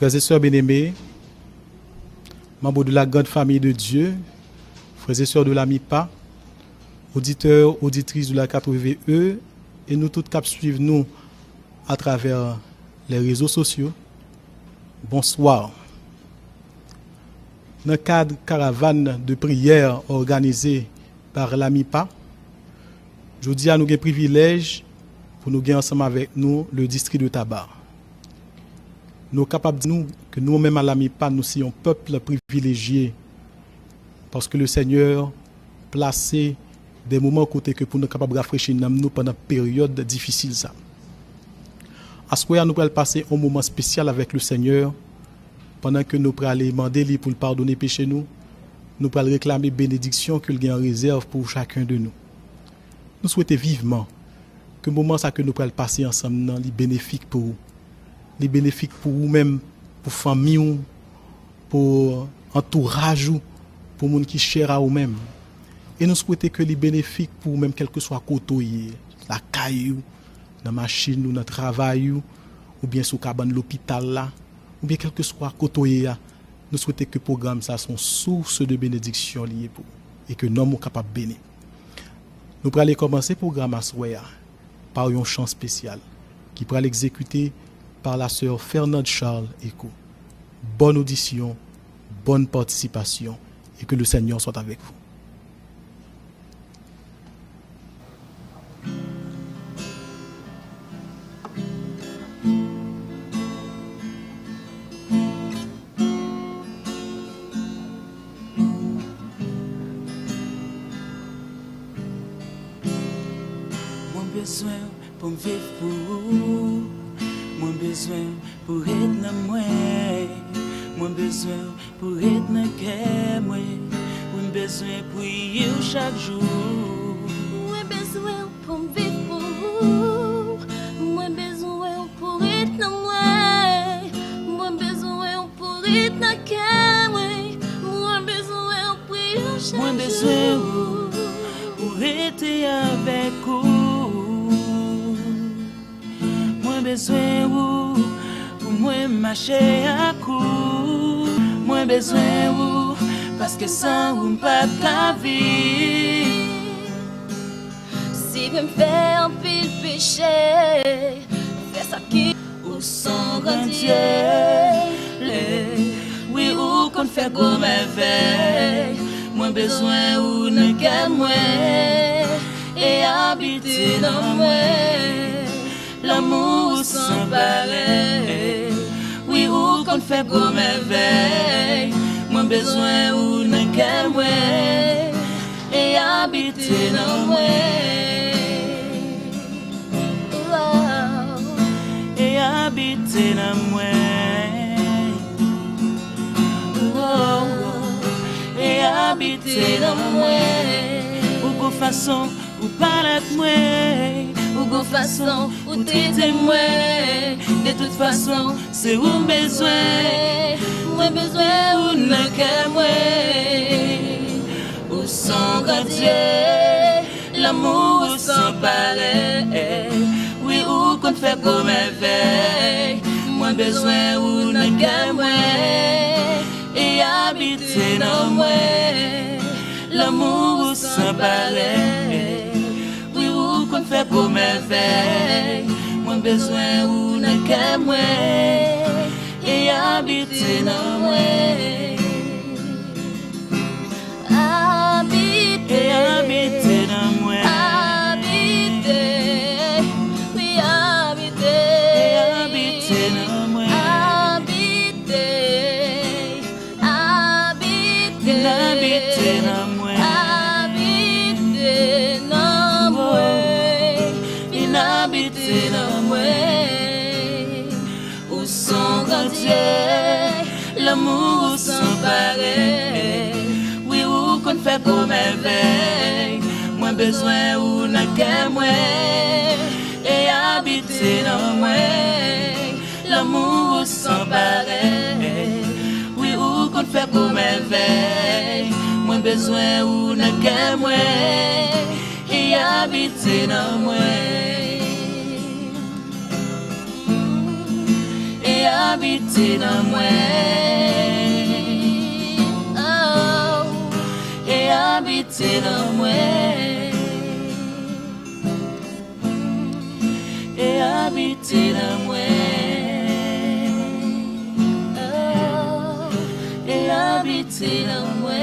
Frères et sœurs bien-aimés, membres de la grande famille de Dieu, frères et sœurs de la MIPA, auditeurs, auditrices de la 4VE, et nous tous qui suivons nous à travers les réseaux sociaux, bonsoir. Dans le cadre caravane de prière organisée par la MIPA, je dis à nous un privilège pour nous gagner ensemble avec nous le district de Tabar. Nous sommes capables de nous que nous-mêmes à la MIPA, nous sommes un peuple privilégié parce que le Seigneur placé des moments côté que pour nous capables de rafraîchir nous pendant une période difficile. Ça. À ce moment, nous allons passer un moment spécial avec le Seigneur pendant que nous allons demander pour pardonner péché nous allons réclamer bénédiction qu'il y a en réserve pour chacun de nous. Nous souhaitons vivement que le moment que nous allons passer ensemble est bénéfique pour vous. Les bénéfiques pour vous-même, pour famille, pour entourage, pour les gens qui chèrent à vous-même. Et nous souhaitons que les bénéfiques pour vous-même, quel que soit côté, la caillou, dans la machine, dans le travail, ou bien sous cabane de l'hôpital, là, ou bien quel que soit côté, nous souhaitons que le programme soit une source de bénédiction liée pour vous, et que nous sommes capables de bénir. Nous allons commencer le programme à Soya par un chant spécial qui pourra l'exécuter par la sœur Fernande Charles Eco. Bonne audition, bonne participation et que le Seigneur soit avec vous. Mon besoin pour me vivre pour vous. Mon besoin pour être dans moi, mon besoin pour être dans cœur moi, mon besoin pour y chaque jour. Mon besoin pour vivre pour vous, mon besoin pour être dans moi, mon besoin pour être dans cœur moi, mon besoin pour y chaque jour. Mon besoin pour être avec vous. Besoin pour moi marcher à coup. Moi besoin parce que sans vous pas de vie. Si vous me faites un pile péché, fais ça qui ou sans grand Dieu. Oui ou qu'on fait comme merveille. Moi besoin ou ne gagne moi et habiter dans moi. L'amour sans pareil. Oui, ou qu'on fait comme merveille. Moi besoin ou ne qu'elle moi et habiter dans moi. Et habiter dans moi. Et habiter dans moi. Ou de façon, ou parler de moi. Ou de façon, ou traiter moi. De toute façon, c'est où besoin. Moi besoin ou ne qu'à moi. Ou sans grand Dieu, l'amour sans pareil. Oui, ou qu'on fait comme merveille. Moi besoin ou ne qu'à moi. Et habiter dans moi. L'amour sans pareil. Qu'on fait pour merveille, moi besoin ou ne qu'à moi et habiter dans moi. Habiter dans moi. Habiter, oui habiter. Habiter dans moi. Habiter, habiter. Habiter dans moi. Habiter dans moi, où sont grand Dieu, l'amour sans pareil. Oui, où qu'on fait comme merveille, moi besoin ou n'a qu'à moi, et habiter dans moi, l'amour sans pareil. Oui, où qu'on fait comme merveille, moi besoin ou n'a qu'à moi, et habiter dans moi. Habiter habiter dans moi. Oh, et habiter dans moi. Et habiter dans moi. Oh, et habiter dans moi.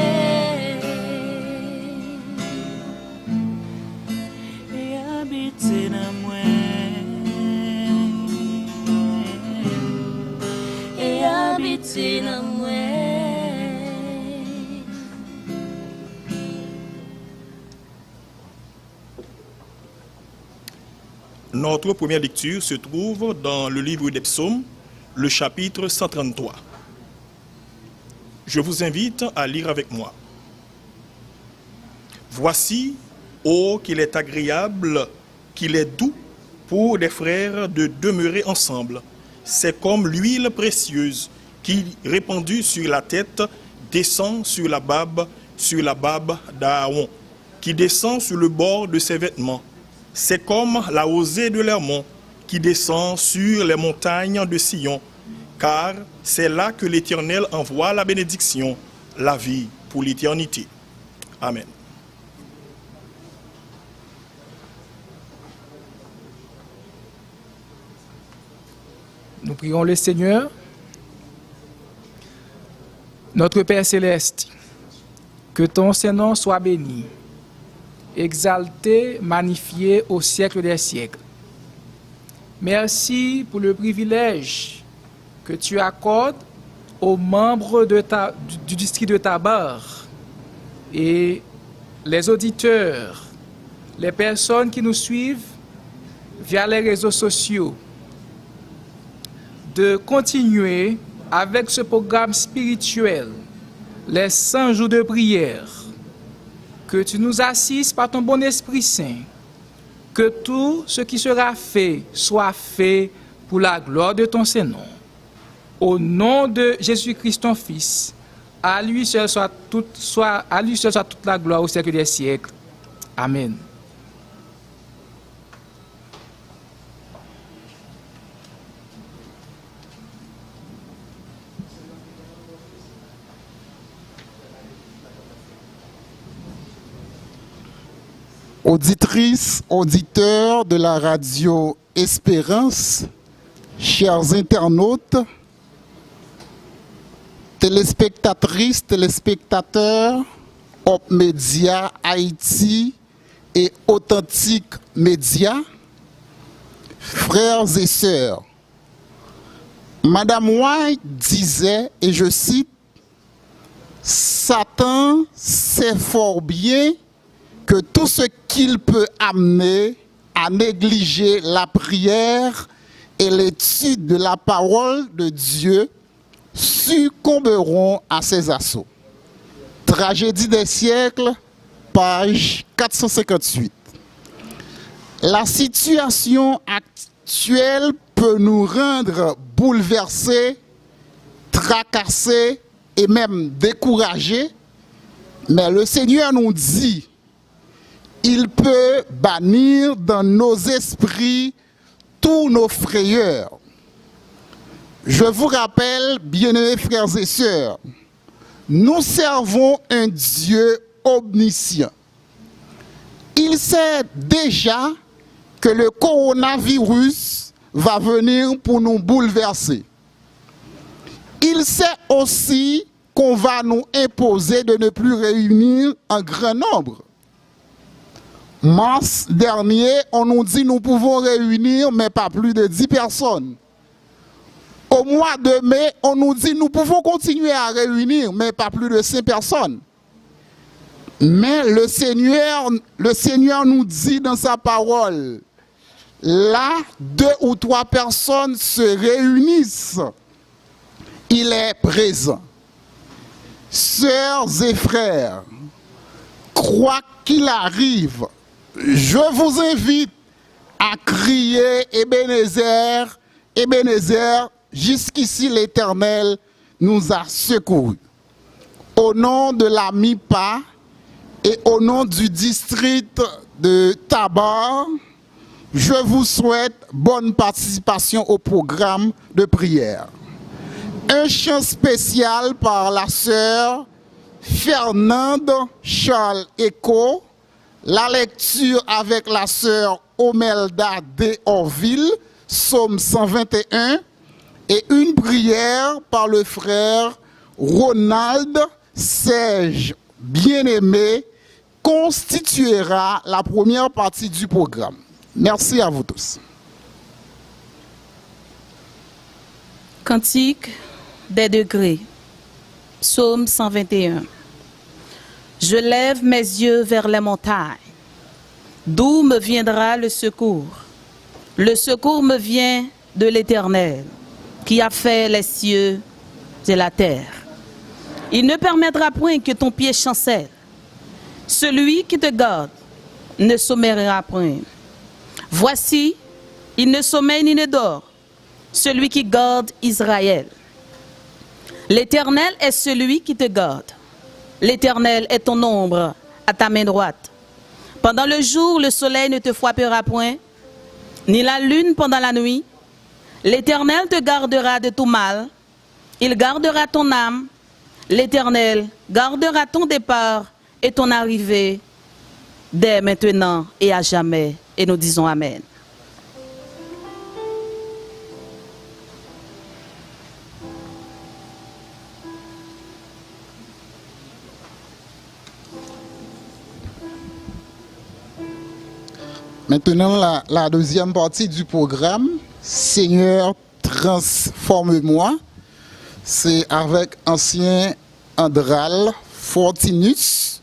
Et habiter dans moi. Et habiter dans moi. Notre première lecture se trouve dans le livre des Psaumes, le chapitre 133. Je vous invite à lire avec moi. Voici, ô qu'il est agréable, qu'il est doux pour des frères de demeurer ensemble. C'est comme l'huile précieuse qui, répandue sur la tête, descend sur la barbe d'Aaron, qui descend sur le bord de ses vêtements. C'est comme la rosée de l'Hermon qui descend sur les montagnes de Sion, car c'est là que l'Éternel envoie la bénédiction, la vie pour l'éternité. Amen. Nous prions le Seigneur. Notre Père céleste, que ton Saint-Nom soit béni, exalté, magnifié au siècle des siècles. Merci pour le privilège que tu accordes aux membres du district de Tabar et les auditeurs, les personnes qui nous suivent via les réseaux sociaux, de continuer avec ce programme spirituel, les 100 jours de prière, que tu nous assistes par ton bon Esprit Saint, que tout ce qui sera fait soit fait pour la gloire de ton Saint-Nom. Au nom de Jésus-Christ, ton Fils, à lui seul soit toute la gloire au siècle des siècles. Amen. Auditrices, auditeurs de la radio Espérance, chers internautes, téléspectatrices, téléspectateurs, Op Média Haïti et Authentique Média, frères et sœurs, Madame White disait, et je cite, « Satan sait fort bien que tout ce qu'il peut amener à négliger la prière et l'étude de la parole de Dieu succomberont à ses assauts. » Tragédie des siècles, page 458. La situation actuelle peut nous rendre bouleversés, tracassés et même découragés, mais le Seigneur nous dit: il peut bannir dans nos esprits tous nos frayeurs. Je vous rappelle, bien-aimés frères et sœurs, nous servons un Dieu omniscient. Il sait déjà que le coronavirus va venir pour nous bouleverser. Il sait aussi qu'on va nous imposer de ne plus réunir un grand nombre. Mars dernier, on nous dit nous pouvons réunir, mais pas plus de 10 personnes. Au mois de mai, on nous dit nous pouvons continuer à réunir, mais pas plus de 5 personnes. Mais le Seigneur nous dit dans sa parole, là, 2 ou 3 personnes se réunissent. Il est présent. Sœurs et frères, quoi qu'il arrive, je vous invite à crier Ebenezer, Ebenezer, jusqu'ici l'Éternel nous a secourus. Au nom de la MIPA et au nom du district de Tabar, je vous souhaite bonne participation au programme de prière. Un chant spécial par la sœur Fernande Charles Eco. La lecture avec la sœur Omelda de Orville, psaume 121. Et une prière par le frère Ronald Serge Bien-Aimé constituera la première partie du programme. Merci à vous tous. Cantique des degrés, psaume 121. Je lève mes yeux vers les montagnes. D'où me viendra le secours? Le secours me vient de l'Éternel, qui a fait les cieux et la terre. Il ne permettra point que ton pied chancelle. Celui qui te garde ne sommeillera point. Voici, il ne sommeille ni ne dort, celui qui garde Israël. L'Éternel est celui qui te garde. L'Éternel est ton ombre à ta main droite. Pendant le jour, le soleil ne te frappera point, ni la lune pendant la nuit. L'Éternel te gardera de tout mal. Il gardera ton âme. L'Éternel gardera ton départ et ton arrivée dès maintenant et à jamais. Et nous disons Amen. Maintenant, la deuxième partie du programme, Seigneur, transforme-moi. C'est avec ancien Andral Fortinus.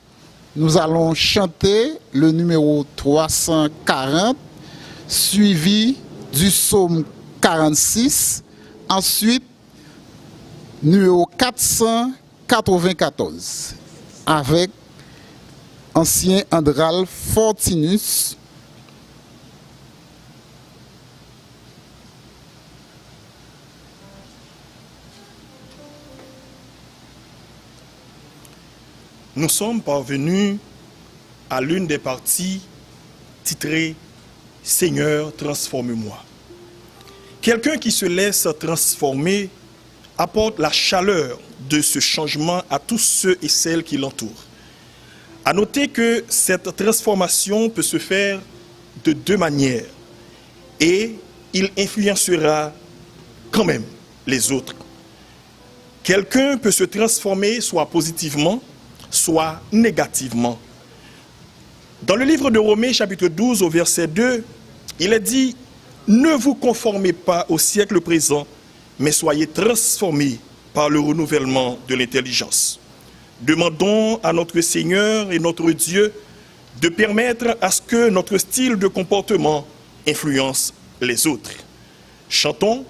Nous allons chanter le numéro 340, suivi du psaume 46. Ensuite, numéro 494, avec ancien Andral Fortinus. Nous sommes parvenus à l'une des parties titrée « Seigneur, transforme-moi ». Quelqu'un qui se laisse transformer apporte la chaleur de ce changement à tous ceux et celles qui l'entourent. À noter que cette transformation peut se faire de deux manières et il influencera quand même les autres. Quelqu'un peut se transformer soit positivement, soit négativement. Dans le livre de Romains, chapitre 12, au verset 2, il est dit « Ne vous conformez pas au siècle présent, mais soyez transformés par le renouvellement de l'intelligence. » Demandons à notre Seigneur et notre Dieu de permettre à ce que notre style de comportement influence les autres. Chantons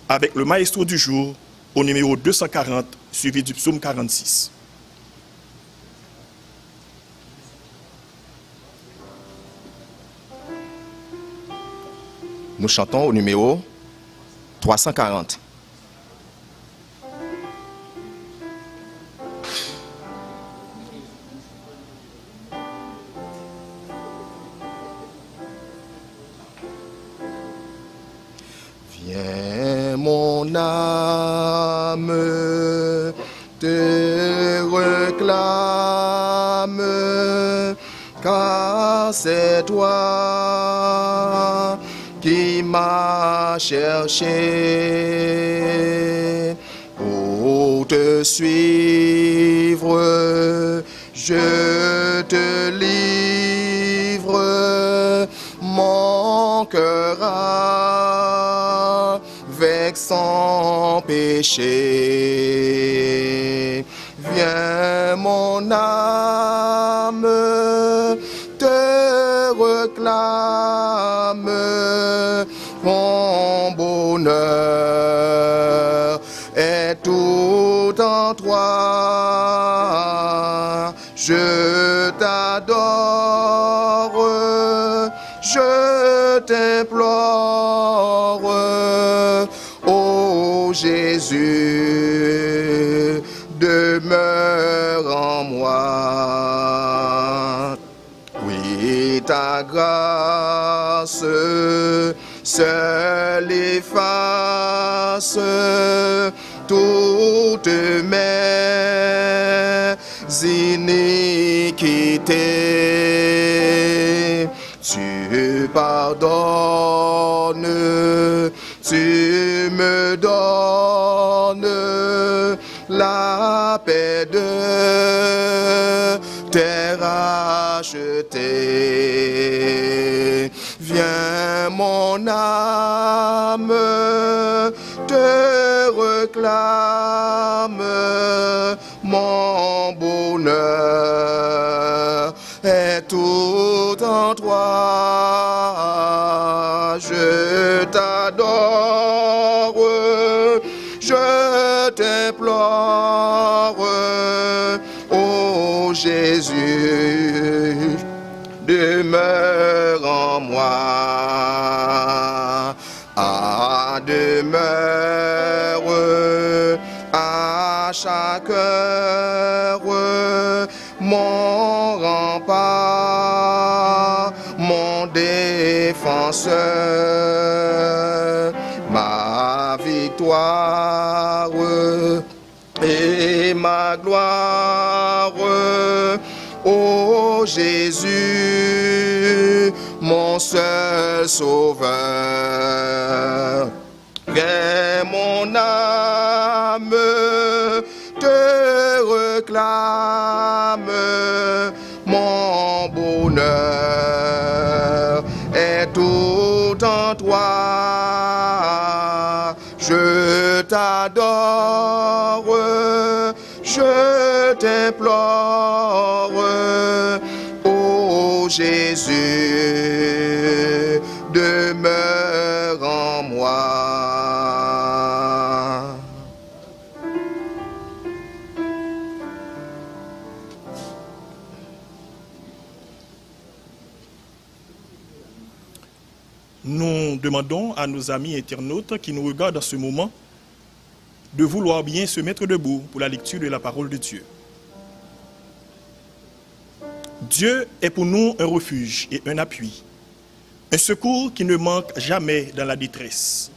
avec le maestro du jour au numéro 240, suivi du psaume 46. Nous chantons au numéro 340. Viens mon âme, te réclame, car c'est toi qui m'a cherché. Pour te suivre, je te livre mon cœur avec son péché. Viens mon âme, te réclame, mon bonheur est tout en toi. Je t'adore, je t'implore, ô Jésus, demeure en moi. Oui, ta grâce seule efface toutes mes iniquités. Tu pardonnes, tu me donnes la paix de t'es racheté. Viens mon âme, te réclame, mon bonheur est tout en toi. Je t'adore, je t'implore, ô Jésus, demeure en moi. Ah, demeure à chaque heure, mon rempart, mon défenseur, ma victoire et ma gloire. Ô Jésus, mon seul sauveur. Viens mon âme, te réclame, mon bonheur est tout en toi. Je t'adore, je t'implore, ô Jésus, demeure en moi. Nous demandons à nos amis internautes qui nous regardent en ce moment de vouloir bien se mettre debout pour la lecture de la parole de Dieu. Dieu est pour nous un refuge et un appui, un secours qui ne manque jamais dans la détresse.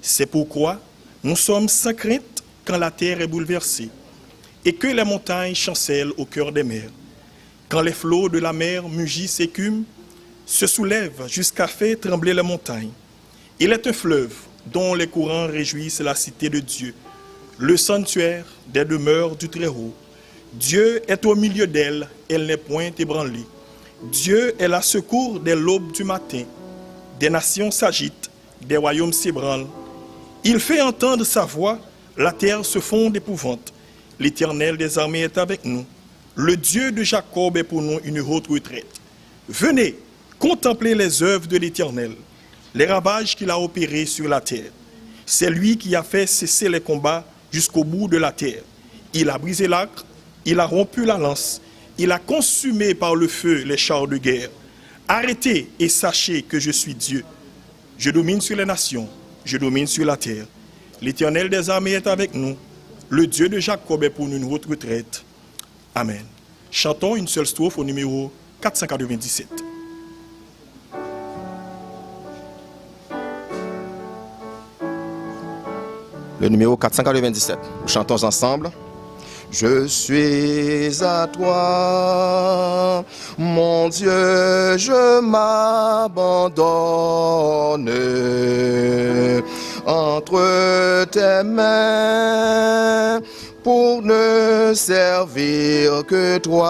C'est pourquoi nous sommes sans crainte quand la terre est bouleversée et que les montagnes chancellent au cœur des mers. Quand les flots de la mer mugissent et écument, se soulèvent jusqu'à faire trembler les montagnes. Il est un fleuve dont les courants réjouissent la cité de Dieu, le sanctuaire des demeures du Très-Haut. Dieu est au milieu d'elle, elle n'est point ébranlée. Dieu est la secours dès l'aube du matin. Des nations s'agitent, des royaumes s'ébranlent. Il fait entendre sa voix, la terre se fond d'épouvante. L'Éternel des armées est avec nous. Le Dieu de Jacob est pour nous une haute retraite. Venez, contemplez les œuvres de l'Éternel, les ravages qu'il a opérés sur la terre. C'est lui qui a fait cesser les combats jusqu'au bout de la terre. Il a brisé l'arc, il a rompu la lance, il a consumé par le feu les chars de guerre. Arrêtez et sachez que je suis Dieu. Je domine sur les nations, je domine sur la terre. L'Éternel des armées est avec nous. Le Dieu de Jacob est pour nous une haute retraite. Amen. Chantons une seule strophe au numéro 497. Le numéro 497. Nous chantons ensemble. Je suis à toi, mon Dieu, je m'abandonne entre tes mains pour ne servir que toi.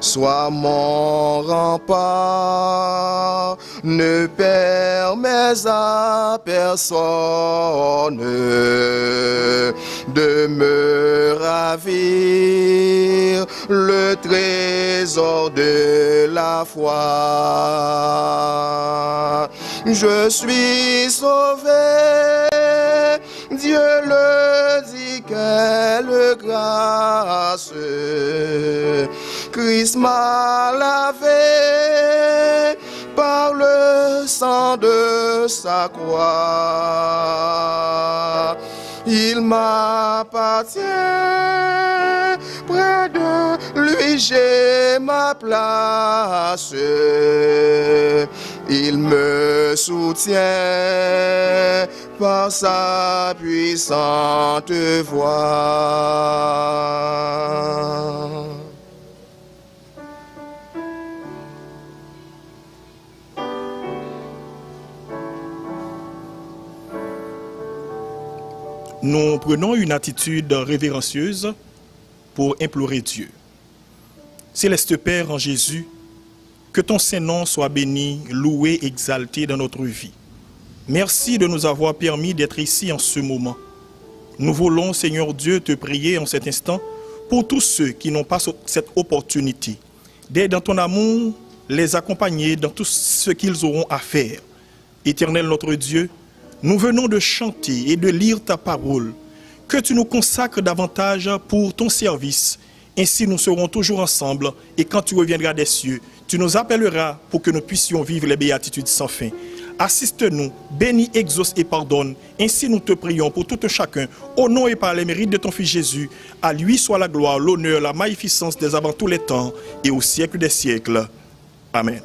Sois mon rempart, ne permets à personne de me ravir le trésor de la foi. Je suis sauvé, Dieu le dit, quelle grâce. Christ m'a lavé par le sang de sa croix. Il m'appartient, près de lui j'ai ma place. il me soutient par sa puissante voix. Nous prenons une attitude révérencieuse pour implorer Dieu. Céleste Père en Jésus, que ton Saint-Nom soit béni, loué, exalté dans notre vie. Merci de nous avoir permis d'être ici en ce moment. Nous voulons, Seigneur Dieu, te prier en cet instant pour tous ceux qui n'ont pas cette opportunité d'être dans ton amour, les accompagner dans tout ce qu'ils auront à faire. Éternel notre Dieu, nous venons de chanter et de lire ta parole. Que tu nous consacres davantage pour ton service. Ainsi nous serons toujours ensemble et quand tu reviendras des cieux, tu nous appelleras pour que nous puissions vivre les béatitudes sans fin. Assiste-nous, bénis, exauce et pardonne. Ainsi nous te prions pour tout chacun, au nom et par les mérites de ton Fils Jésus. À lui soit la gloire, l'honneur, la magnificence des avant tous les temps et au siècle des siècles. Amen.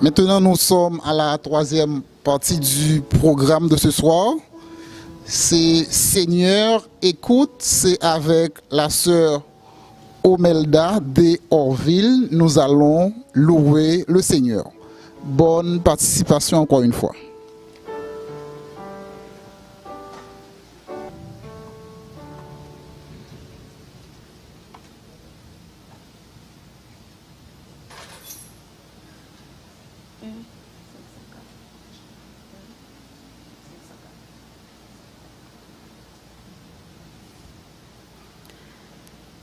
Maintenant, nous sommes à la troisième partie du programme de ce soir. C'est Seigneur, écoute, c'est avec la sœur Omelda de Orville. Nous allons louer le Seigneur. Bonne participation encore une fois.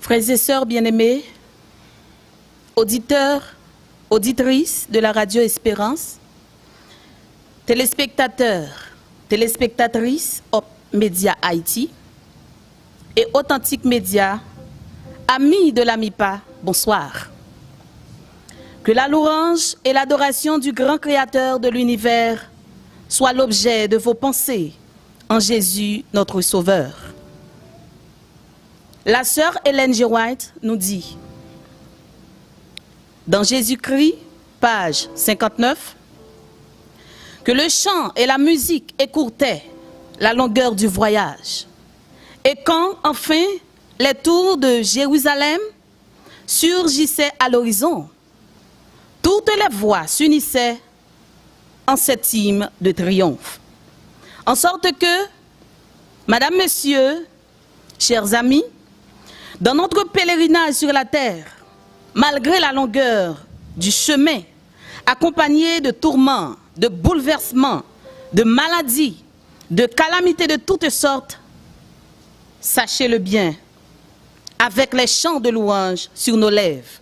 Frères et sœurs bien-aimés, auditeurs, auditrices de la radio Espérance, téléspectateurs, téléspectatrices Hop Média Haïti et Authentique Média, amis de la MIPA, bonsoir. Que la louange et l'adoration du grand Créateur de l'univers soient l'objet de vos pensées en Jésus, notre Sauveur. La sœur Hélène G. White nous dit, dans Jésus-Christ, page 59, que le chant et la musique écourtaient la longueur du voyage. Et quand, enfin, les tours de Jérusalem surgissaient à l'horizon, toutes les voix s'unissaient en cet hymne de triomphe. En sorte que, Madame, Monsieur, chers amis, dans notre pèlerinage sur la terre, malgré la longueur du chemin, accompagné de tourments, de bouleversements, de maladies, de calamités de toutes sortes, sachez-le bien, avec les chants de louange sur nos lèvres,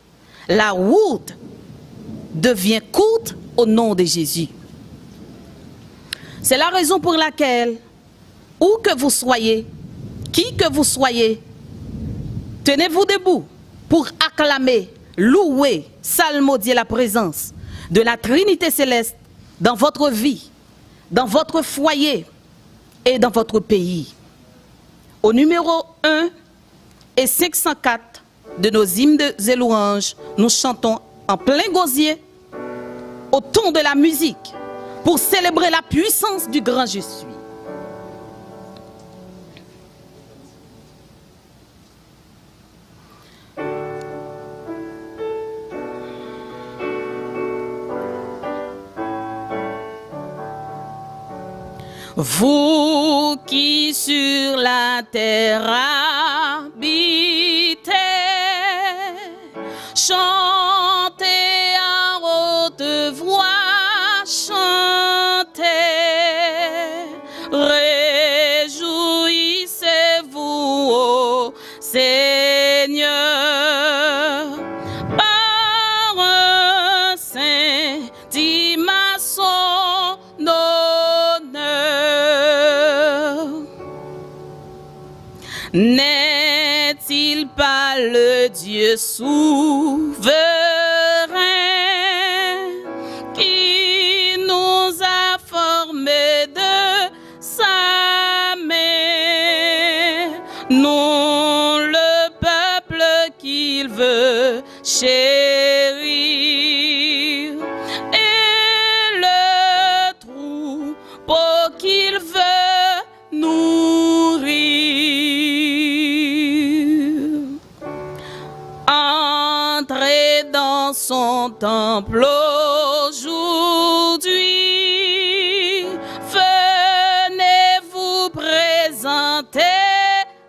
la route devient courte au nom de Jésus. C'est la raison pour laquelle, où que vous soyez, qui que vous soyez, tenez-vous debout pour acclamer, louer, psalmodier la présence de la Trinité céleste dans votre vie, dans votre foyer et dans votre pays. Au numéro 1 et 504 de nos hymnes et louanges, nous chantons en plein gosier, au ton de la musique, pour célébrer la puissance du grand je suis. Vous qui sur la terre habitez, chantez à haute voix, chantez, réjouissez-vous ô Seigneur, par un saint image Dieu souverain qui nous a formés de sa main. Nous, le peuple qu'il veut chérir, et le troupeau qu'il veut nourrir. Entrez dans son temple aujourd'hui, venez vous présenter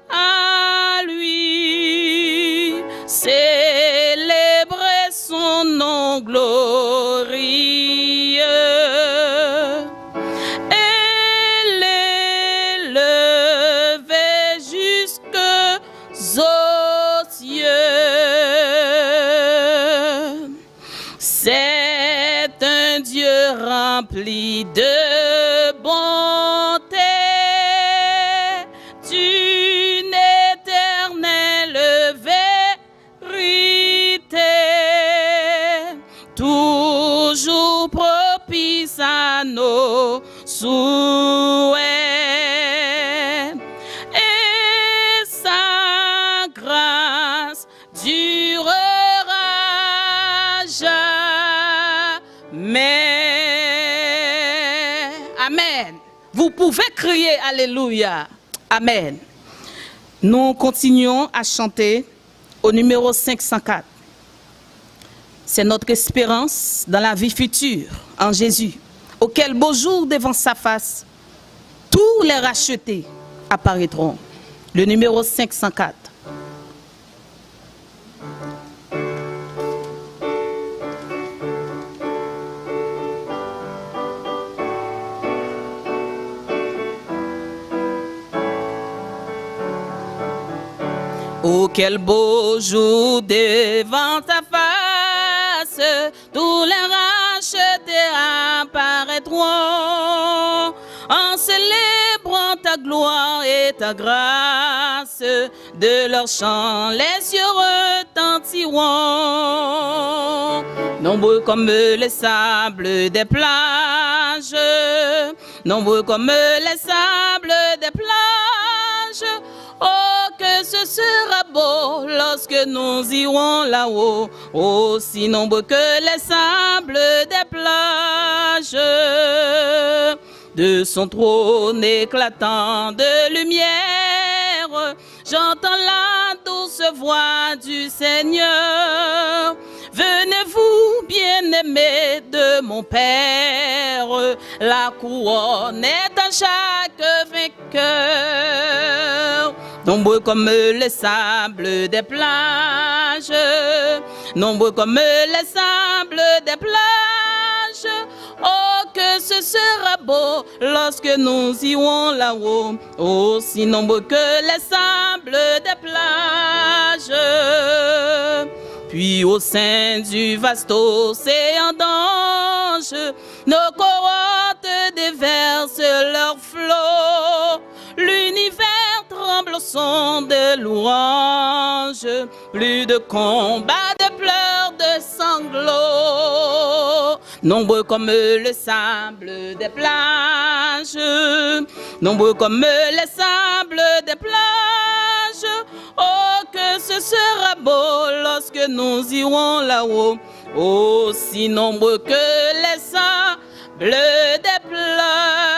à lui, célébrer son nom glorieux et l'élever jusqu'aux cieux. C'est un Dieu rempli de bonté, d'une éternelle vérité, toujours propice à nos souhaits. Et sa grâce durera jamais. Amen. Vous pouvez crier Alléluia. Amen. Nous continuons à chanter au numéro 504. C'est notre espérance dans la vie future en Jésus, auquel beau jour devant sa face, tous les rachetés apparaîtront. Le numéro 504. Oh, quel beau jour devant ta face, tous les rachetés apparaîtront, en célébrant ta gloire et ta grâce, de leur chant les cieux retentiront. Nombreux comme les sables des plages, nombreux comme les sables des plages. Oh, que ce sera beau lorsque nous irons là-haut, aussi nombreux que les sables des plages. De son trône éclatant de lumière, j'entends la douce voix du Seigneur. Venez vous, bien-aimés de mon Père, la couronne est à chaque vainqueur. Nombreux comme les sables des plages, nombreux comme les sables des plages. Oh, que ce sera beau lorsque nous irons là-haut, aussi nombreux que les sables des plages. Puis au sein du vaste océan d'anges, nos cohortes déversent leurs flots. L'univers tremble au son de louanges, plus de combats, de pleurs, de sanglots. Nombreux comme le sable des plages, nombreux comme les sables des plages. Oh, que ce sera beau lorsque nous irons là-haut, aussi nombreux que les sables des plages.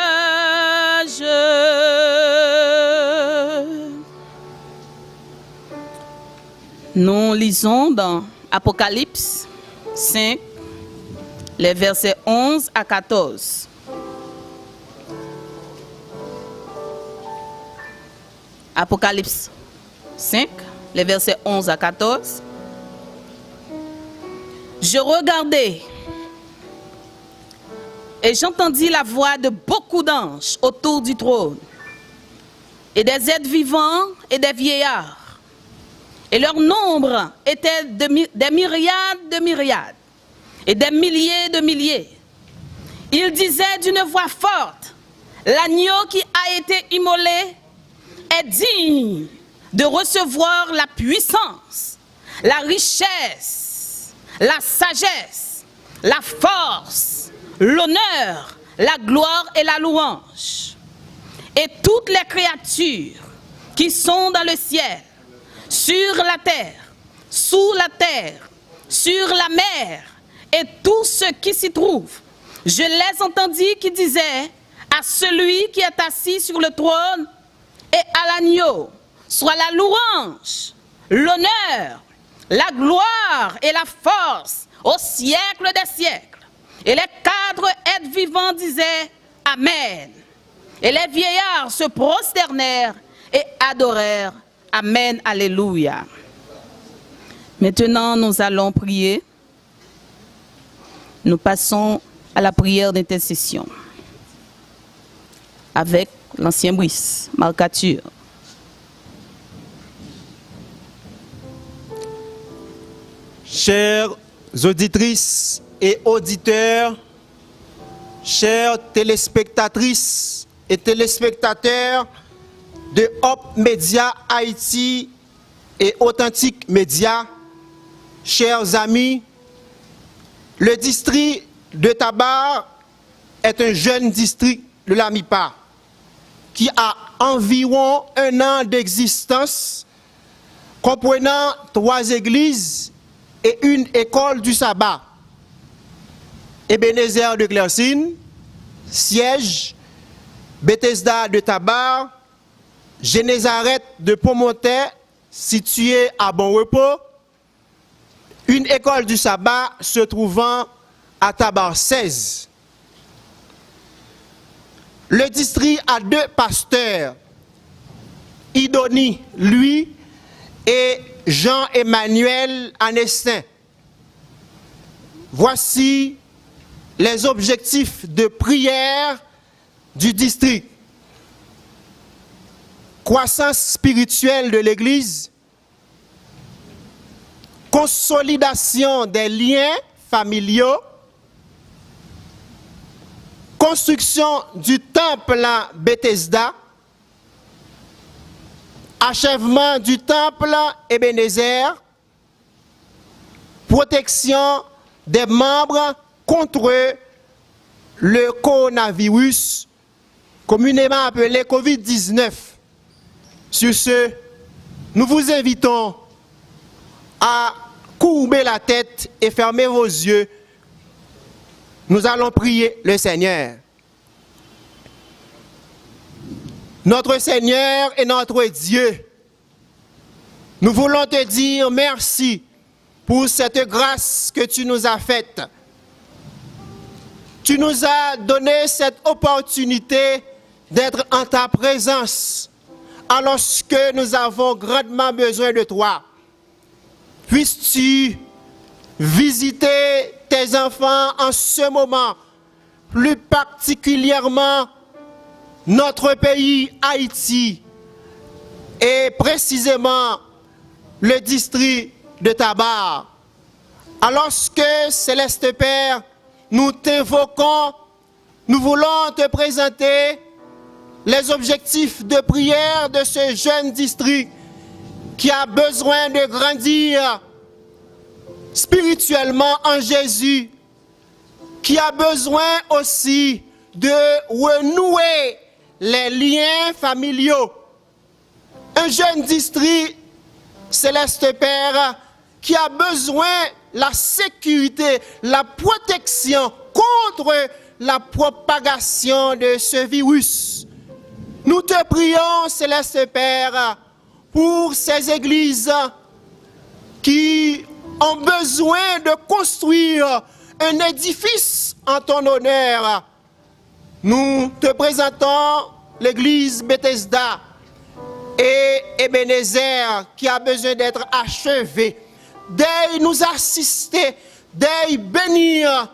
Nous lisons dans Apocalypse 5, les versets 11 à 14. Apocalypse 5, les versets 11 à 14. Je regardais et j'entendis la voix de beaucoup d'anges autour du trône, et des êtres vivants et des vieillards. Et leur nombre était des myriades de myriades et des milliers de milliers. Ils disaient d'une voix forte, l'agneau qui a été immolé est digne de recevoir la puissance, la richesse, la sagesse, la force, l'honneur, la gloire et la louange. Et toutes les créatures qui sont dans le ciel, sur la terre, sous la terre, sur la mer, et tout ce qui s'y trouve, je les entendis qui disaient à celui qui est assis sur le trône et à l'agneau, soit la louange, l'honneur, la gloire et la force au siècle des siècles. Et les 4 êtres vivants disaient Amen. Et les vieillards se prosternèrent et adorèrent. Amen, alléluia. Maintenant, nous allons prier. Nous passons à la prière d'intercession avec l'ancien Brice, Marcature. Chères auditrices et auditeurs, chères téléspectatrices et téléspectateurs de Hope Media Haïti et Authentique Média, chers amis, le district de Tabar est un jeune district de la MIPA qui a environ 1 an d'existence, comprenant 3 églises et 1 école du sabbat. Ebenezer de Clercine, Siège, Bethesda de Tabar, Génézareth de Pomotet, situé à Bon Repos, 1 école du sabbat se trouvant à Tabar 16. Le district a 2 pasteurs, Idoni, lui, et Jean-Emmanuel Anestin. Voici les objectifs de prière du district. Croissance spirituelle de l'Église, consolidation des liens familiaux, construction du temple à Bethesda, achèvement du temple Ebenezer, protection des membres contre le coronavirus, communément appelé COVID-19. Sur ce, nous vous invitons à courber la tête et fermer vos yeux. Nous allons prier le Seigneur. Notre Seigneur et notre Dieu, nous voulons te dire merci pour cette grâce que tu nous as faite. Tu nous as donné cette opportunité d'être en ta présence alors que nous avons grandement besoin de toi. Puisses-tu visiter tes enfants en ce moment, plus particulièrement notre pays Haïti et précisément le district de Tabar. Alors que, Céleste Père, nous t'invoquons, nous voulons te présenter les objectifs de prière de ce jeune district qui a besoin de grandir spirituellement en Jésus, qui a besoin aussi de renouer les liens familiaux. Un jeune district, Céleste Père, qui a besoin de la sécurité, la protection contre la propagation de ce virus. Nous te prions, Céleste Père, pour ces églises qui ont besoin de construire un édifice en ton honneur. Nous te présentons l'église Bethesda et Ebenezer qui a besoin d'être achevée. Deuil nous assister, deuil bénir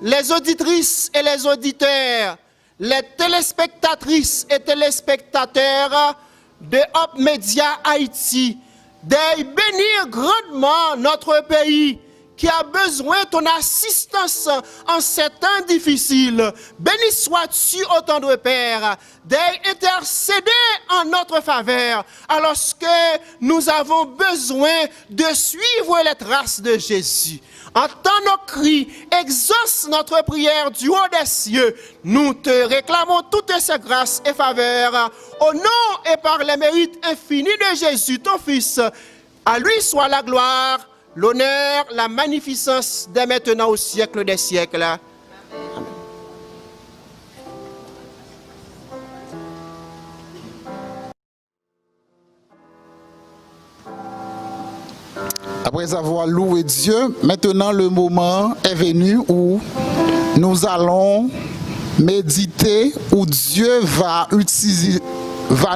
les auditrices et les auditeurs, les téléspectatrices et téléspectateurs de Hope Media Haïti, deuil bénir grandement notre pays qui a besoin de ton assistance en ces temps difficiles. Béni sois-tu, ô tendre Père, d'intercéder en notre faveur, alors que nous avons besoin de suivre les traces de Jésus. Entends nos cris, exauce notre prière du haut des cieux. Nous te réclamons toutes ces grâces et faveurs, au nom et par les mérites infinis de Jésus, ton Fils. À lui soit la gloire, l'honneur, la magnificence dès maintenant au siècle des siècles. Amen. Après avoir loué Dieu, maintenant le moment est venu où nous allons méditer, où Dieu va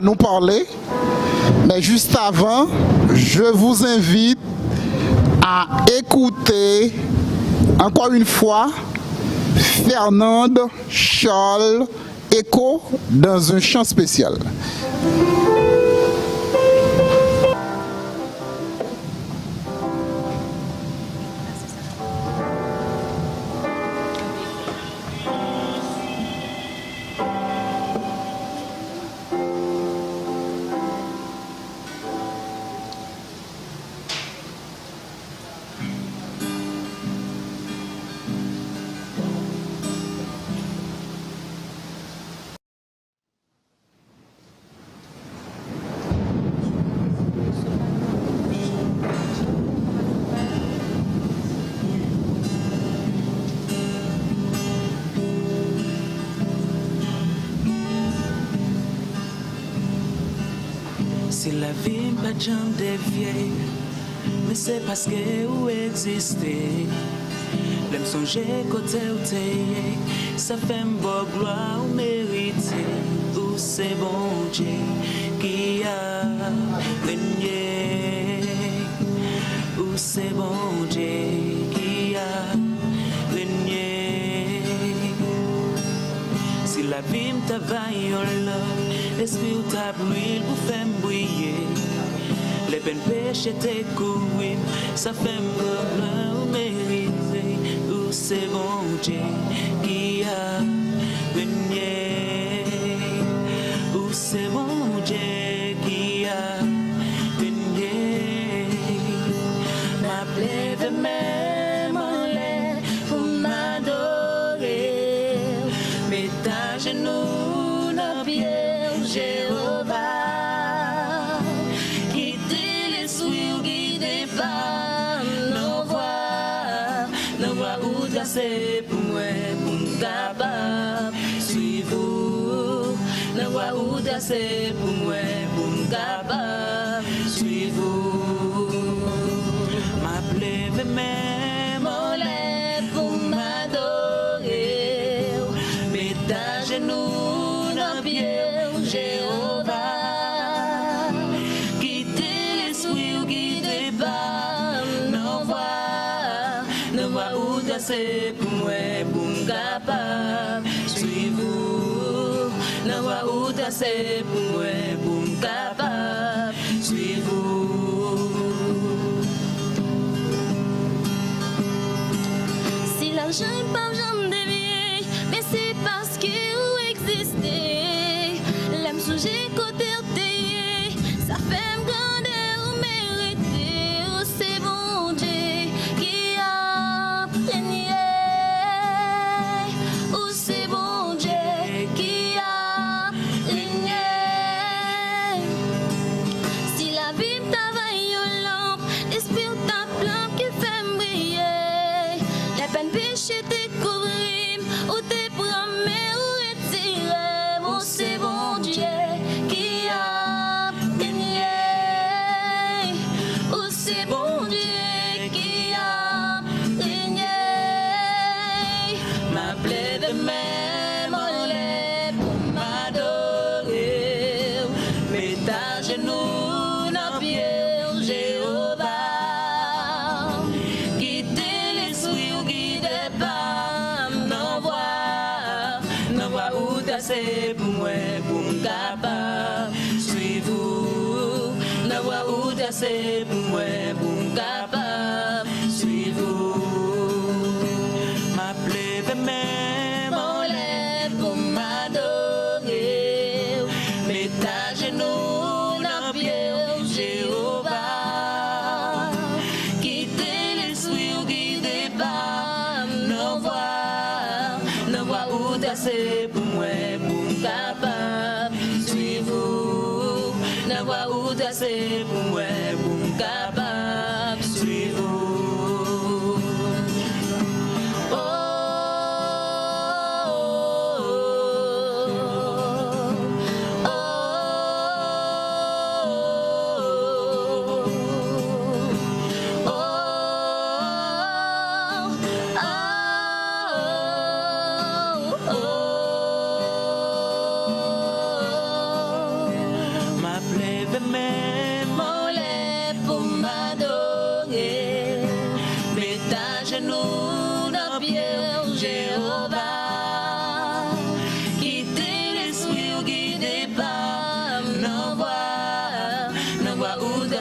nous parler. Mais juste avant, je vous invite à écouter encore une fois Fernande Charles Echo dans un chant spécial. Si la vie m'a jamais dévié, mais c'est parce que vous existez. L'aime songer côté où t'es, ça fait une bonne gloire ou mérité. Où c'est bon Dieu qui a régné. Où c'est bon Dieu qui a régné. Si la vie me travaille en l'homme, l'esprit ou ta brûle pour faire briller. Les peines péchées t'écouent, ça fait un bonheur ou mérité. Où c'est bon Dieu qui a régné. Où c'est bon Dieu qui a régné. M'appeler de même en l'air pour m'adorer. Mets ta genou dans pied. Jéhovah, quittez les souilles ou guidez pas nos voies où tracer pour moi, pour m'capable suivre, nos voies où tracer pour moi, pour m'capable suivre, m'appeler même en l'air pour m'adorer, mets ta genou dans pied. Jéhovah, quittez l'esprit ou guidez pas nos voies où tracer pour moi, pour m'capable suivre, nos voies où tracer pour moi, pour m'capable suivre. Si l'argent n'est pas jamais dévié, mais c'est parce que vous existez. J'ai côté orteillé, ça fait me grandeur ou mériter. Oh, c'est bon Dieu qui a régné. Oh, c'est bon Dieu qui a régné. Si la vie travaille au lampe, l'esprit ta flamme qui fait me briller. Les peines péchées t'écouvrent, ou t'es promet ou retiré. Oh, c'est bon Dieu. Même en l'air pour m'adorer, mets ta genou dans pied, Jéhovah, quittez l'esprit ou guidez pas nos voies où tracer pour moi, pour m'capable suivre, nos voies où tracer pour moi, pour m'capable suivre. tracé pour moi, pour me capable suivre. La voie où tracé pour moi, pour me capable suivre.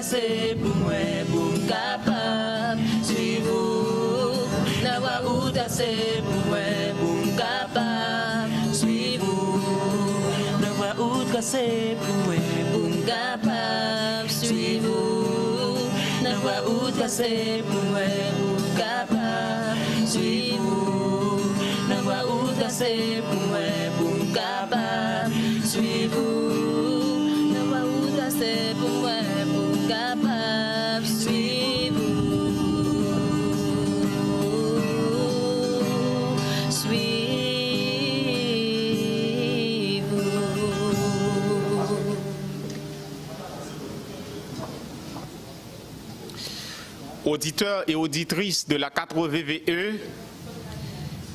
C'est pour moi, pour me capable suivre. La voie où c'est pour moi, pour me capable suivre. La voie où c'est pour moi, pour me capable suivre. La voie où c'est pour moi, pour me capable suivre. La voie où c'est pour moi, pour me capable suivre. La voie où c'est pour moi, capable suivre, suivre. Auditeurs et auditrices de la 4VVE,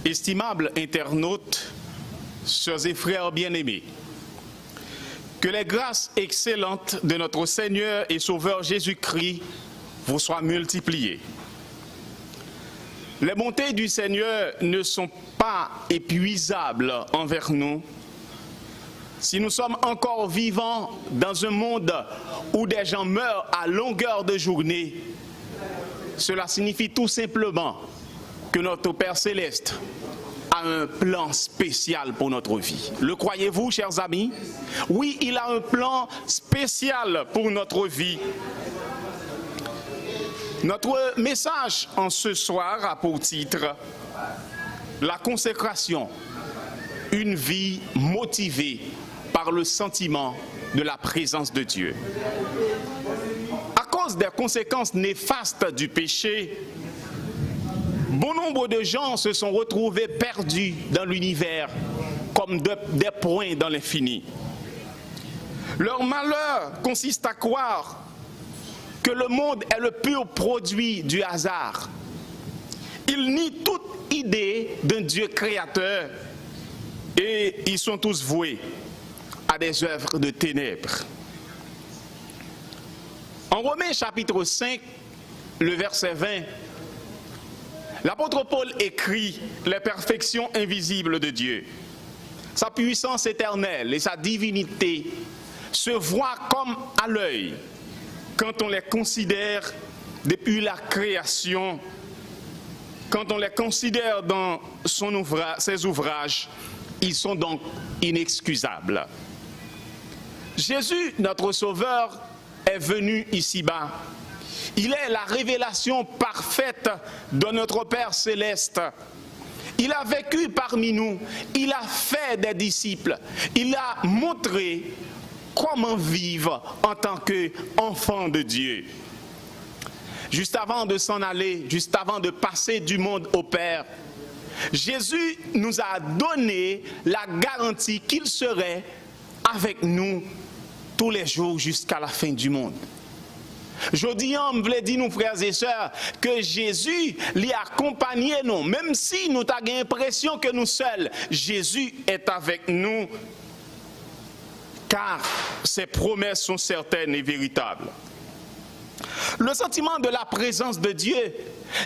estimables internautes, sœurs et frères bien-aimés, que les grâces excellentes de notre Seigneur et Sauveur Jésus-Christ vous soient multipliées. Les bontés du Seigneur ne sont pas épuisables envers nous. Si nous sommes encore vivants dans un monde où des gens meurent à longueur de journée, cela signifie tout simplement que notre Père Céleste a un plan spécial pour notre vie. Le croyez-vous, chers amis? Oui, il a un plan spécial pour notre vie. Notre message en ce soir a pour titre la consécration, une vie motivée par le sentiment de la présence de Dieu. À cause des conséquences néfastes du péché, bon nombre de gens se sont retrouvés perdus dans l'univers comme des points dans l'infini. Leur malheur consiste à croire que le monde est le pur produit du hasard. Ils nient toute idée d'un Dieu créateur et ils sont tous voués à des œuvres de ténèbres. En Romains chapitre 5, le verset 20, l'apôtre Paul écrit les perfections invisibles de Dieu. Sa puissance éternelle et sa divinité se voient comme à l'œil quand on les considère depuis la création, quand on les considère dans ses ouvrages, ils sont donc inexcusables. Jésus, notre Sauveur, est venu ici-bas. Il est la révélation parfaite de notre Père Céleste. Il a vécu parmi nous, il a fait des disciples, il a montré comment vivre en tant qu'enfant de Dieu. Juste avant de s'en aller, juste avant de passer du monde au Père, Jésus nous a donné la garantie qu'il serait avec nous tous les jours jusqu'à la fin du monde. Je dis, on voulait dire, nous frères et sœurs, que Jésus l'y accompagné nous, même si nous avons l'impression que nous seuls, Jésus est avec nous, car ses promesses sont certaines et véritables. Le sentiment de la présence de Dieu,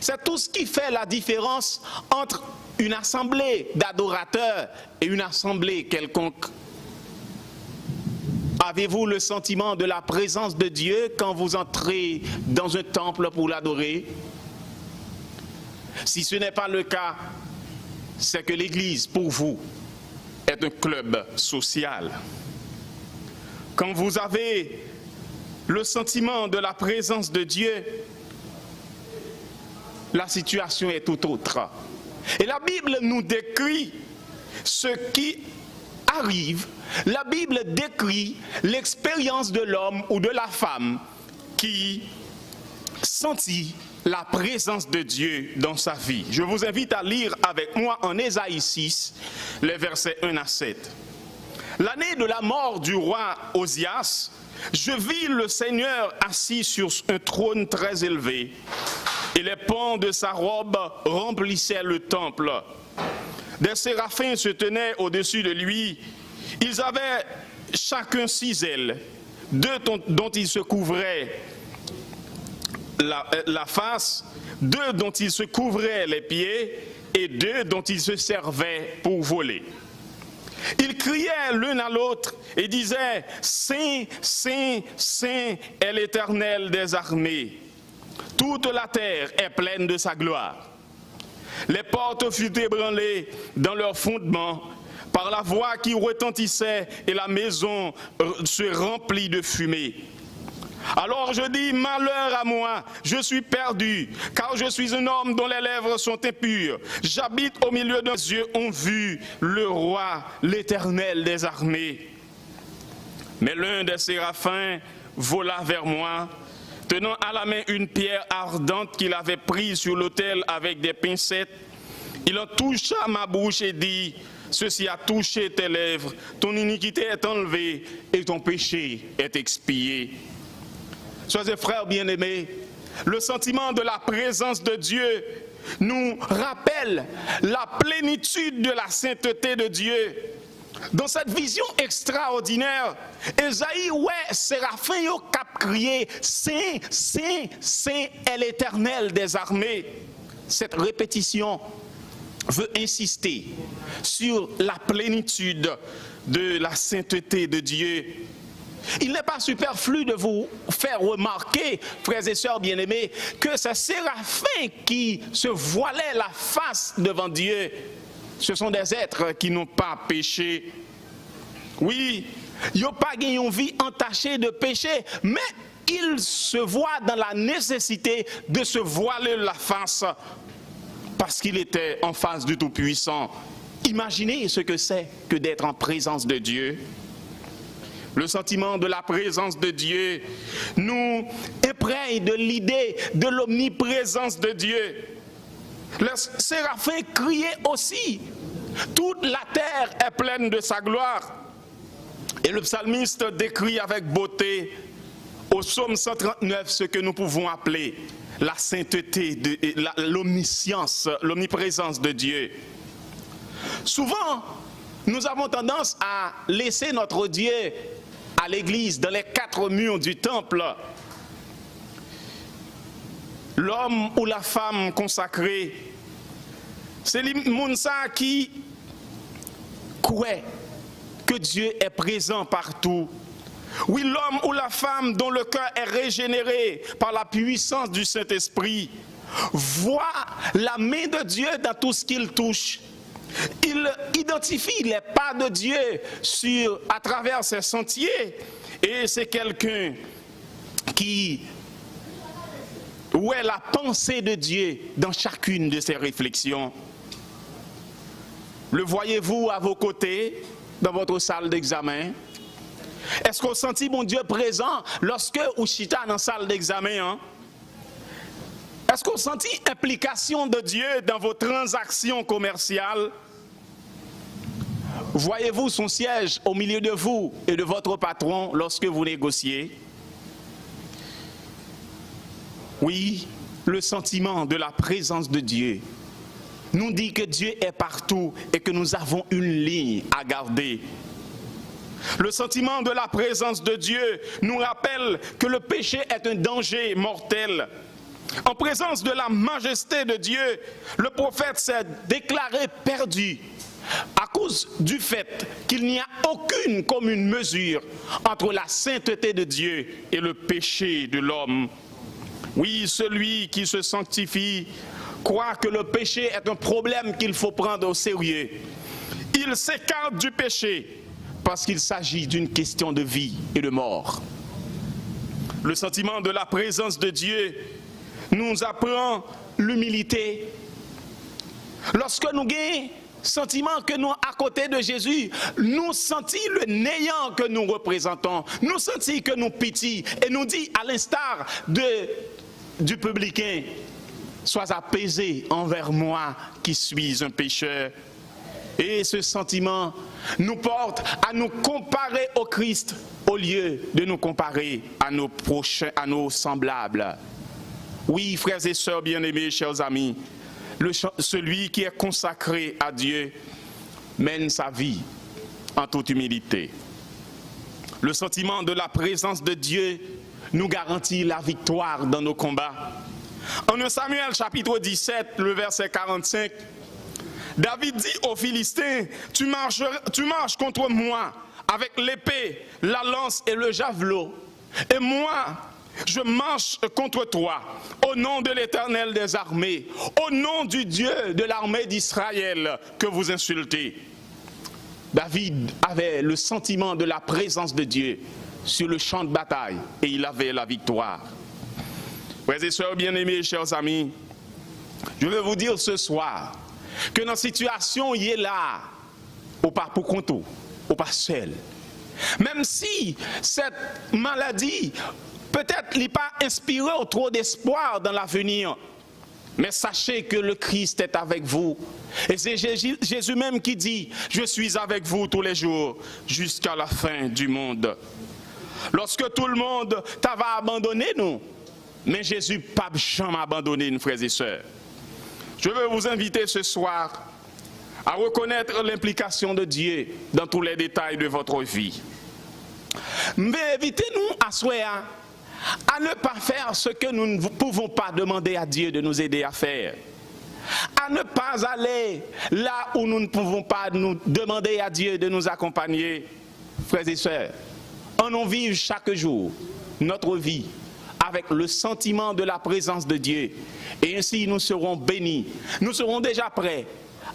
c'est tout ce qui fait la différence entre une assemblée d'adorateurs et une assemblée quelconque. Avez-vous le sentiment de la présence de Dieu quand vous entrez dans un temple pour l'adorer? Si ce n'est pas le cas, c'est que l'Église, pour vous, est un club social. Quand vous avez le sentiment de la présence de Dieu, la situation est tout autre. Et la Bible nous décrit ce qui arrive, la Bible décrit l'expérience de l'homme ou de la femme qui sentit la présence de Dieu dans sa vie. Je vous invite à lire avec moi en Ésaïe 6, les versets 1 à 7. L'année de la mort du roi Osias, je vis le Seigneur assis sur un trône très élevé, et les pans de sa robe remplissaient le temple. Des séraphins se tenaient au-dessus de lui. Ils avaient chacun 6 ailes, 2 dont ils se couvraient la face, 2 dont ils se couvraient les pieds et 2 dont ils se servaient pour voler. Ils criaient l'un à l'autre et disaient « Saint, Saint, Saint est l'Éternel des armées. Toute la terre est pleine de sa gloire. » Les portes furent ébranlées dans leur fondement par la voix qui retentissait et la maison se remplit de fumée. Alors je dis, malheur à moi, je suis perdu, car je suis un homme dont les lèvres sont impures. J'habite au milieu de yeux ont vu le roi, l'Éternel des armées. Mais l'un des séraphins vola vers moi, tenant à la main une pierre ardente qu'il avait prise sur l'autel avec des pincettes. Il en toucha ma bouche et dit, ceci a touché tes lèvres, ton iniquité est enlevée et ton péché est expié. Soeurs et frères bien-aimés, le sentiment de la présence de Dieu nous rappelle la plénitude de la sainteté de Dieu. Dans cette vision extraordinaire, Esaïe, Séraphin yo cap crié, Saint, Saint, Saint est l'Éternel des armées. Cette répétition veut insister sur la plénitude de la sainteté de Dieu. Il n'est pas superflu de vous faire remarquer, frères et sœurs bien-aimés, que ces séraphins qui se voilaient la face devant Dieu, ce sont des êtres qui n'ont pas péché. Oui, ils n'ont pas gagné une vie entachée de péché, mais ils se voient dans la nécessité de se voiler la face parce qu'il était en face du Tout-Puissant. Imaginez ce que c'est que d'être en présence de Dieu. Le sentiment de la présence de Dieu nous imprègne de l'idée de l'omniprésence de Dieu. Les séraphins criaient aussi, toute la terre est pleine de sa gloire. Et le psalmiste décrit avec beauté au psaume 139 ce que nous pouvons appeler la sainteté, l'omniscience, l'omniprésence de Dieu. Souvent, nous avons tendance à laisser notre Dieu à l'église, dans les 4 murs du temple. L'homme ou la femme consacrée, c'est les gens qui croient que Dieu est présent partout. Oui, l'homme ou la femme dont le cœur est régénéré par la puissance du Saint-Esprit voit la main de Dieu dans tout ce qu'il touche. Il identifie les pas de Dieu à travers ses sentiers, et c'est quelqu'un qui voit la pensée de Dieu dans chacune de ses réflexions. Le voyez-vous à vos côtés dans votre salle d'examen? Est-ce qu'on sentit mon Dieu présent lorsque vous chita dans la salle d'examen? Est-ce qu'on sentit implication de Dieu dans vos transactions commerciales? Voyez-vous son siège au milieu de vous et de votre patron lorsque vous négociez? Oui, le sentiment de la présence de Dieu nous dit que Dieu est partout et que nous avons une ligne à garder. Le sentiment de la présence de Dieu nous rappelle que le péché est un danger mortel. En présence de la majesté de Dieu, le prophète s'est déclaré perdu à cause du fait qu'il n'y a aucune commune mesure entre la sainteté de Dieu et le péché de l'homme. Oui, celui qui se sanctifie croit que le péché est un problème qu'il faut prendre au sérieux. Il s'écarte du péché parce qu'il s'agit d'une question de vie et de mort. Le sentiment de la présence de Dieu nous apprend l'humilité. Lorsque nous avons Sentiment que nous, à côté de Jésus, nous sentons le néant que nous représentons. Nous sentons que nous pitié et nous dit, à l'instar du publicain, sois apaisé envers moi qui suis un pécheur. Et ce sentiment nous porte à nous comparer au Christ au lieu de nous comparer à nos prochains, à nos semblables. Oui, frères et sœurs bien-aimés, chers amis, celui qui est consacré à Dieu mène sa vie en toute humilité. Le sentiment de la présence de Dieu nous garantit la victoire dans nos combats. En 1 Samuel chapitre 17, le verset 45, David dit aux Philistins, tu marches contre moi avec l'épée, la lance et le javelot. Et moi, je marche contre toi au nom de l'Éternel des armées, au nom du Dieu de l'armée d'Israël que vous insultez. David avait le sentiment de la présence de Dieu sur le champ de bataille et il avait la victoire. Frères et sœurs bien-aimés, chers amis, je veux vous dire ce soir que dans la situation il est là, ou pas pour compte, ou pas seul. Même si cette maladie peut-être n'est pas inspirée trop d'espoir dans l'avenir, mais sachez que le Christ est avec vous. Et c'est Jésus même qui dit, je suis avec vous tous les jours jusqu'à la fin du monde. Lorsque tout le monde t'avait abandonné, nous, mais Jésus n'a pas jamais abandonné, nous, frères et sœurs. Je veux vous inviter ce soir à reconnaître l'implication de Dieu dans tous les détails de votre vie. Mais invitez-nous à souhaiter à ne pas faire ce que nous ne pouvons pas demander à Dieu de nous aider à faire. À ne pas aller là où nous ne pouvons pas nous demander à Dieu de nous accompagner. Frères et sœurs, on vive chaque jour notre vie avec le sentiment de la présence de Dieu. Et ainsi nous serons bénis. Nous serons déjà prêts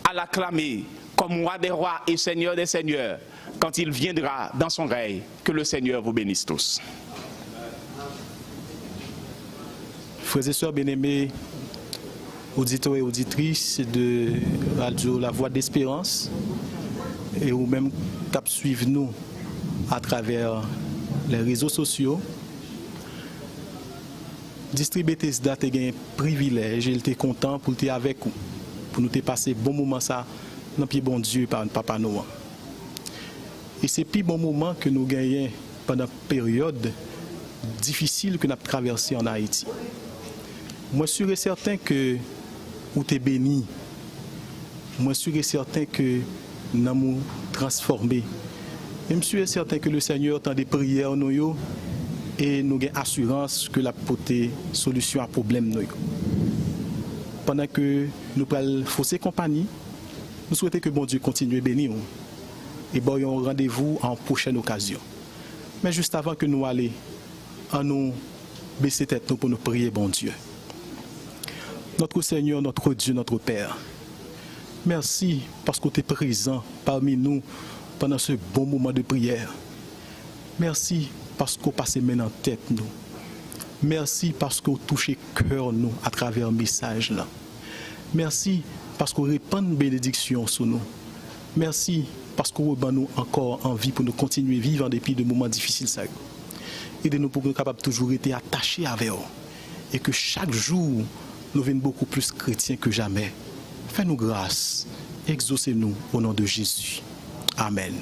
à l'acclamer comme roi des rois et seigneur des seigneurs quand il viendra dans son règne. Que le Seigneur vous bénisse tous. Frères et sœurs bien-aimés, auditeurs et auditrices de Radio La Voix d'Espérance, et ou même qui suivent nous à travers les réseaux sociaux, District Bethesda a eu un privilège, il était content pour être avec vous, pour nous passer bon moment ça dans pied bon Dieu par Papa Noah. Et c'est plus bon moment que nous gagnons pendant une période difficile que nous avons traversée en Haïti. Moi, je suis certain que vous êtes béni. Moi, je suis certain que nous avons transformé. Et je suis certain que le Seigneur entend des prières nous et nous avons assurance que la portée solution à problème nous. Pendant que nous prenons fausser compagnie, nous souhaitons que bon Dieu continue à bénir et bon un rendez-vous en prochaine occasion. Mais juste avant que nous allions, en nous baisser tête pour nous prier bon Dieu. Notre Seigneur, notre Dieu, notre Père, merci parce que tu es présent parmi nous pendant ce bon moment de prière. Merci parce que vous passez maintenant en tête nous. Merci parce que vous touchez cœur nous à travers le message là. Merci parce que vous répandez une bénédiction sur nous. Merci parce que vous nous encore envie pour nous continuer à vivre en dépit de moments difficiles. Aidez-nous pour que nous soyons capables de toujours être attachés avec vous. Et que chaque jour, nous venons beaucoup plus chrétiens que jamais. Fais-nous grâce. Exaucez-nous au nom de Jésus. Amen.